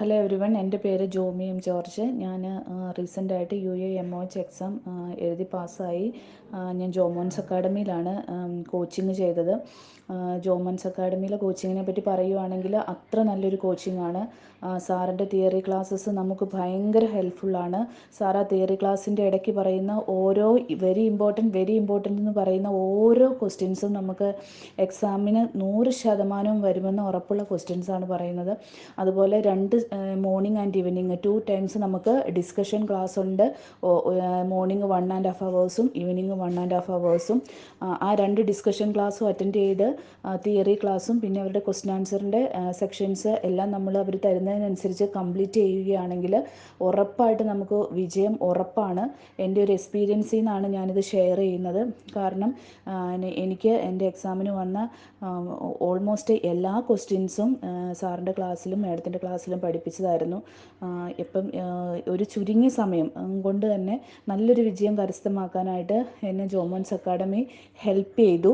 Hello every one, എൻ്റെ പേര് Jomy M George. ഞാൻ റീസെൻ്റായിട്ട് UAMOH എക്സാം എഴുതി പാസ്സായി. ഞാൻ ജോമോൻസ് അക്കാഡമിയിലാണ് കോച്ചിങ് ചെയ്തത്. ജോമോൻസ് അക്കാഡമിയിലെ കോച്ചിങ്ങിനെ പറ്റി പറയുവാണെങ്കിൽ അത്ര നല്ലൊരു കോച്ചിങ്ങാണ്. സാറിൻ്റെ തിയറി ക്ലാസ്സസ് നമുക്ക് ഭയങ്കര ഹെൽപ്ഫുള്ളാണ്. സാർ ആ തിയറി ക്ലാസ്സിൻ്റെ ഇടയ്ക്ക് പറയുന്ന ഓരോ വെരി ഇമ്പോർട്ടൻ്റ് എന്ന് പറയുന്ന ഓരോ ക്വസ്റ്റ്യൻസും നമുക്ക് എക്സാമിന് 100% വരുമെന്ന് ഉറപ്പുള്ള ക്വസ്റ്റ്യൻസാണ് പറയുന്നത്. അതുപോലെ മോർണിംഗ് ആൻഡ് ഈവനിങ് 2 ടൈംസ് നമുക്ക് ഡിസ്കഷൻ ക്ലാസ് ഉണ്ട്. Morning 1.5 hours evening 1.5 hours. ആ 2 ഡിസ്കഷൻ ക്ലാസ്സും അറ്റൻഡ് ചെയ്ത് തിയറി ക്ലാസ്സും പിന്നെ അവരുടെ ക്വസ്റ്റ്യൻ ആൻസറിൻ്റെ സെക്ഷൻസ് എല്ലാം അവർ തരുന്നതിനനുസരിച്ച് കംപ്ലീറ്റ് ചെയ്യുകയാണെങ്കിൽ ഉറപ്പായിട്ട് നമുക്ക് വിജയം ഉറപ്പാണ്. എൻ്റെ ഒരു എക്സ്പീരിയൻസിൽ നിന്നാണ് ഞാനിത് ഷെയർ ചെയ്യുന്നത്. കാരണം എനിക്ക് എൻ്റെ എക്സാമിന് വന്ന ഓൾമോസ്റ്റ് എല്ലാ ക്വസ്റ്റ്യൻസും സാറിൻ്റെ ക്ലാസ്സിലും മാഡത്തിൻ്റെ ക്ലാസ്സിലും പഠിപ്പിച്ചതായിരുന്നു. ഇപ്പം ഒരു ചുരുങ്ങിയ സമയം കൊണ്ട് തന്നെ നല്ലൊരു വിജയം കരസ്ഥമാക്കാനായിട്ട് എന്നെ ജോമോൻസ് അക്കാഡമി ഹെൽപ്പ് ചെയ്തു.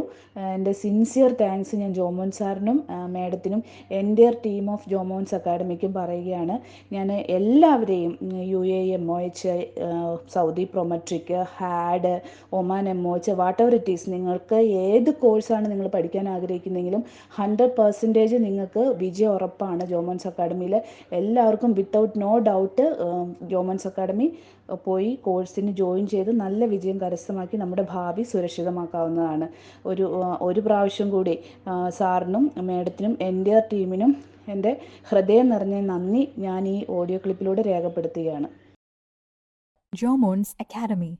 എൻ്റെ സിൻസിയർ താങ്ക്സ് ഞാൻ ജോമോൻ സാറിനും മാഡത്തിനും എൻ്റെയർ ടീം ഓഫ് ജോമോൻസ് അക്കാഡമിക്കും പറയുകയാണ്. ഞാൻ എല്ലാവരെയും UAMOH, Saudi Prometric, had, Oman MOH, what ever it is, നിങ്ങൾക്ക് ഏത് കോഴ്സാണ് നിങ്ങൾ പഠിക്കാൻ ആഗ്രഹിക്കുന്നതെങ്കിലും 100% നിങ്ങൾക്ക് വിജയം ഉറപ്പാണ്. ജോമോൻസ് അക്കാഡമിയിൽ എല്ലാവർക്കും വിത്തൗട്ട് നോ ഡൗട്ട് ജോമോൻസ് അക്കാഡമി പോയി കോഴ്സിന് ജോയിൻ ചെയ്ത് നല്ല വിജയം കരസ്ഥമാക്കി നമ്മുടെ ഭാവി സുരക്ഷിതമാക്കാവുന്നതാണ്. ഒരു പ്രാവശ്യം കൂടി സാറിനും മാഡത്തിനും എൻ്റെ ടീമിനും എൻ്റെ ഹൃദയം നിറഞ്ഞ നന്ദി ഞാൻ ഈ ഓഡിയോ ക്ലിപ്പിലൂടെ രേഖപ്പെടുത്തുകയാണ്. Jomon's Academy